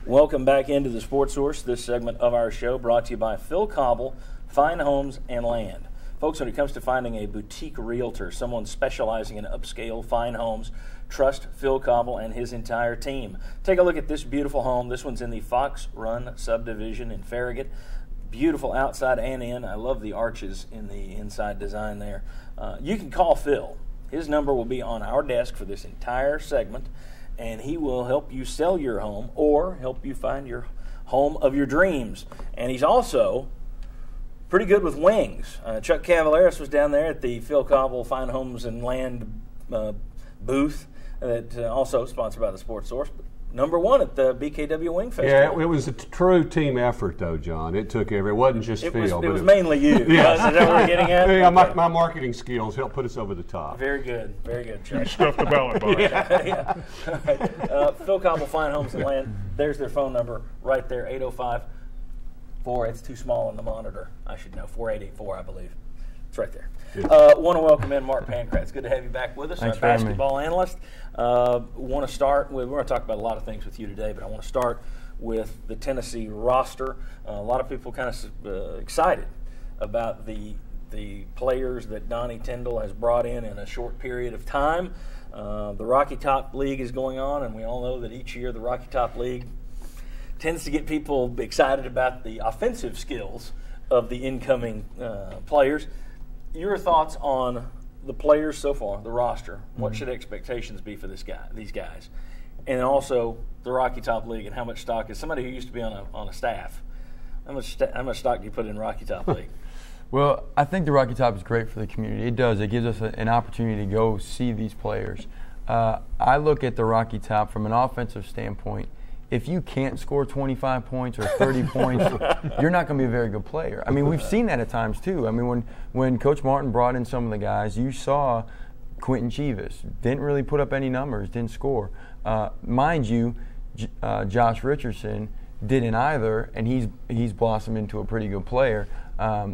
Welcome back into the Sports Source. This segment of our show brought to you by Phil Cobble, Fine Homes and Land. Folks, when it comes to finding a boutique realtor, someone specializing in upscale fine homes, trust Phil Cobble and his entire team. Take a look at this beautiful home. This one's in the Fox Run subdivision in Farragut. Beautiful outside and in. I love the arches in the inside design there. You can call Phil. His number will be on our desk for this entire segment, and he will help you sell your home or help you find your home of your dreams. And he's also pretty good with wings. Chuck Cavaleris was down there at the Phil Cobble Fine Homes and Land booth that also sponsored by the Sports Source. Number one at the BKW Wing Festival. Yeah, it was a true team effort, though, John. It took it wasn't just Phil. It was mainly you. Yeah. Is that what we're getting at? Yeah, my marketing skills helped put us over the top. Very good, Chuck. You stuffed the ballot box. Yeah. Right. Phil Cobble Fine Homes and Land. There's their phone number right there, 805-4. It's too small on the monitor. I should know, 4884, I believe. It's right there. Want to welcome in Mark Pankratz. Good to have you back with us, Thanks our for having basketball analyst. Want to start with, we're going to talk about a lot of things with you today, but I want to start with the Tennessee roster. A lot of people kind of excited about the players that Donnie Tyndall has brought in a short period of time. The Rocky Top League is going on, and we all know that each year the Rocky Top League tends to get people excited about the offensive skills of the incoming players. Your thoughts on the players so far, the roster? What should expectations be for these guys? And also the Rocky Top League, and how much stock is somebody who used to be on a staff? How much stock do you put in Rocky Top League? Well, I think the Rocky Top is great for the community. It does. It gives us an opportunity to go see these players. I look at the Rocky Top from an offensive standpoint. If you can't score 25 points or 30 points, you're not going to be a very good player. I mean, we've seen that at times too. I mean, when Coach Martin brought in some of the guys, you saw Quentin Chivas didn't really put up any numbers, didn't score. Mind you, Josh Richardson didn't either, and he's blossomed into a pretty good player.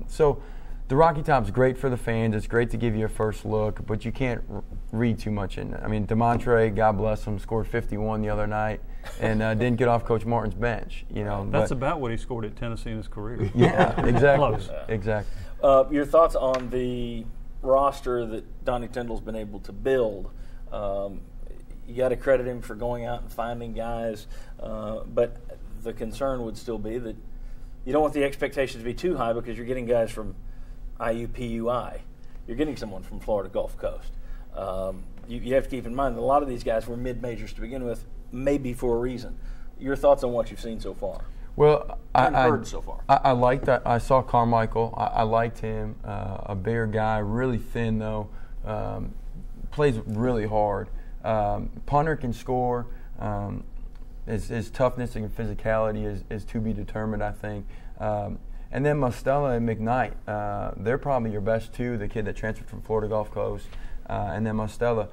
So the Rocky Top's great for the fans. It's great to give you a first look, but you can't read too much in it. I mean, DeMontre, God bless him, scored 51 the other night and didn't get off Coach Martin's bench. That's about what he scored at Tennessee in his career. Yeah, exactly. Close. Exactly. Your thoughts on the roster that Donnie Tyndall's been able to build? You got to credit him for going out and finding guys, but the concern would still be that you don't want the expectations to be too high because you're getting guys from IUPUI. You're getting someone from Florida Gulf Coast. You have to keep in mind that a lot of these guys were mid-majors to begin with, maybe for a reason. Your thoughts on what you've seen so far? Well, I heard so far. I liked that. I saw Carmichael. I liked him. A bigger guy, really thin though. Plays really hard. Punter can score. His toughness and physicality is to be determined, I think. And then Mostella and McKnight, they're probably your best two, the kid that transferred from Florida Gulf Coast. And then Mostella,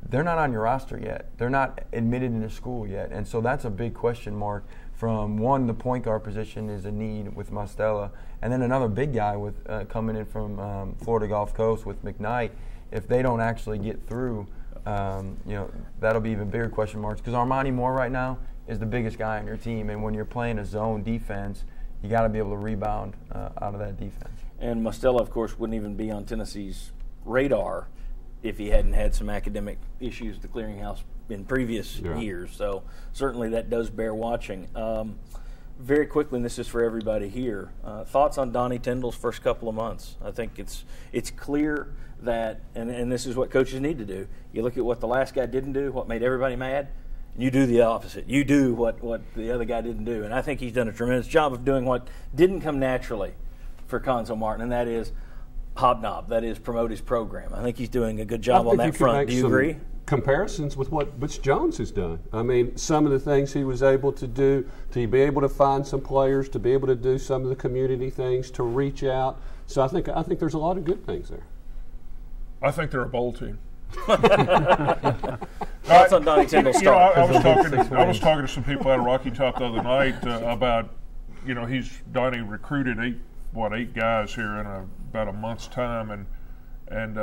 they're not on your roster yet. They're not admitted into school yet. And so that's a big question mark from, one, the point guard position is a need with Mostella. And then another big guy with coming in from Florida Gulf Coast with McKnight. If they don't actually get through, that'll be even bigger question marks. Because Armani Moore right now is the biggest guy on your team. And when you're playing a zone defense, you got to be able to rebound out of that defense. And Mostella, of course, wouldn't even be on Tennessee's radar if he hadn't had some academic issues at the clearinghouse in previous years. So certainly that does bear watching. Very quickly, and this is for everybody here, thoughts on Donnie Tyndall's first couple of months. I think it's clear that, and this is what coaches need to do, you look at what the last guy didn't do, what made everybody mad, and you do the opposite. You do what the other guy didn't do. And I think he's done a tremendous job of doing what didn't come naturally for Cuonzo Martin, and that is hobnob, that is promote his program. I think he's doing a good job on that front. Do you agree? Comparisons with what Butch Jones has done. I mean, some of the things he was able to do, to be able to find some players, to be able to do some of the community things, to reach out. So I think there's a lot of good things there. I think they're a bowl team. Thoughts on Donnie Tyndall's start? I was talking to some people at Rocky Top the other night about, Donnie recruited eight guys here in about a month's time, and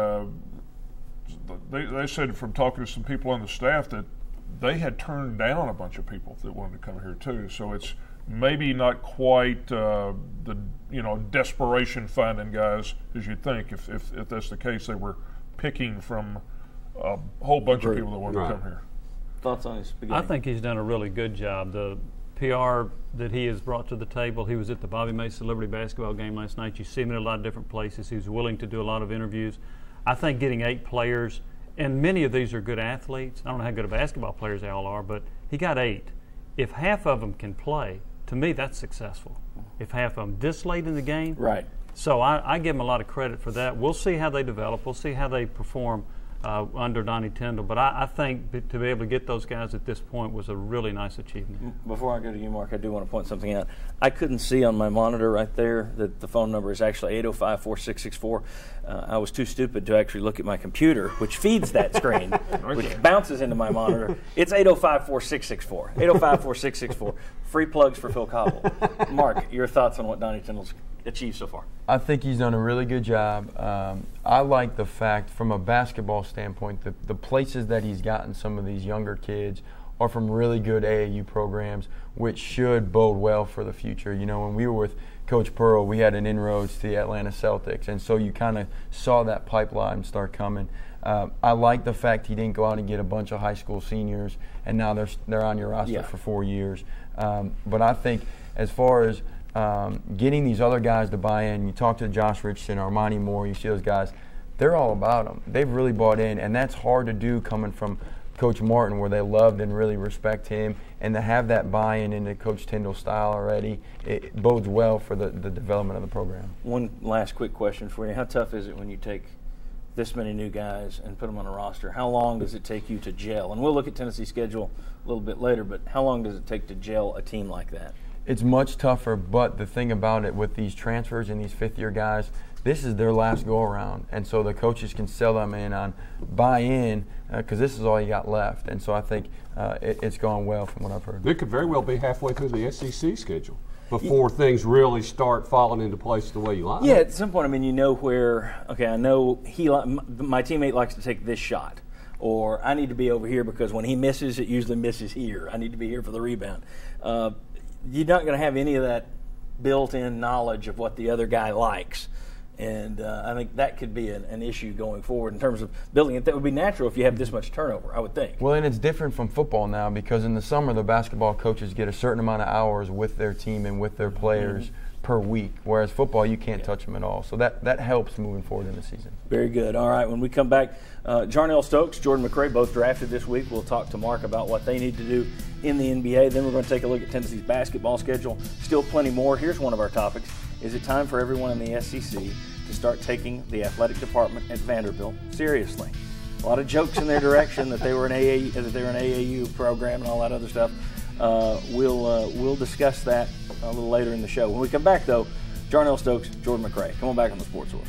they said from talking to some people on the staff that they had turned down a bunch of people that wanted to come here too. So it's maybe not quite the desperation finding guys as you'd think. If that's the case, they were picking from a whole bunch of people that wanted to come here. Thoughts on his beginning? I think he's done a really good job. The PR that he has brought to the table. He was at the Bobby May Celebrity Basketball game last night. You see him in a lot of different places. He was willing to do a lot of interviews. I think getting 8 players, and many of these are good athletes. I don't know how good of basketball players they all are, but he got 8. If half of them can play, to me that's successful. If half of them this late in the game. Right. So I give them a lot of credit for that. We'll see how they develop. We'll see how they perform under Donnie Tyndall. But I think to be able to get those guys at this point was a really nice achievement. Before I go to you, Mark, I do want to point something out. I couldn't see on my monitor right there that the phone number is actually 805-4664. I was too stupid to actually look at my computer, which feeds that screen, which bounces into my monitor. It's 805-4664. 805-4664. Free plugs for Phil Cobble. Mark, your thoughts on what Donnie Tyndall's achieved so far? I think he's done a really good job. I like the fact, from a basketball standpoint, the places that he's gotten some of these younger kids are from really good AAU programs, which should bode well for the future. You know, when we were with Coach Pearl, we had an inroads to the Atlanta Celtics, and so you kind of saw that pipeline start coming. I like the fact he didn't go out and get a bunch of high school seniors, and now they're on your roster for 4 years. But I think as far as getting these other guys to buy in, you talk to Josh Richardson, Armani Moore, you see those guys, they're all about them. They've really bought in, and that's hard to do coming from Coach Martin, where they loved and really respect him, and to have that buy-in into Coach Tyndall's style already, it bodes well for the development of the program. One last quick question for you. How tough is it when you take this many new guys and put them on a roster? How long does it take you to gel? And we'll look at Tennessee's schedule a little bit later, but how long does it take to gel a team like that? It's much tougher, but the thing about it with these transfers and these fifth-year guys, this is their last go-around, and so the coaches can sell them in on buy-in because this is all you got left. And so I think it's gone well from what I've heard. It could very well be halfway through the SEC schedule before things really start falling into place the way you like. Yeah, at some point, I mean, you know where, okay, I know my teammate likes to take this shot, or I need to be over here because when he misses, it usually misses here. I need to be here for the rebound. You're not going to have any of that built-in knowledge of what the other guy likes. And I think that could be an issue going forward in terms of building it. That would be natural if you have this much turnover, I would think. Well, and it's different from football now because in the summer the basketball coaches get a certain amount of hours with their team and with their players per week, whereas football you can't touch them at all. So that helps moving forward in the season. Very good. All right, when we come back, Jarnell Stokes, Jordan McRae, both drafted this week. We'll talk to Mark about what they need to do in the NBA. Then we're going to take a look at Tennessee's basketball schedule. Still plenty more. Here's one of our topics. Is it time for everyone in the SEC to start taking the athletic department at Vanderbilt seriously? A lot of jokes in their direction that they were an AAU program and all that other stuff. We'll discuss that a little later in the show. When we come back, though, Jarnell Stokes, Jordan McRae. Come on back on the Sports Source.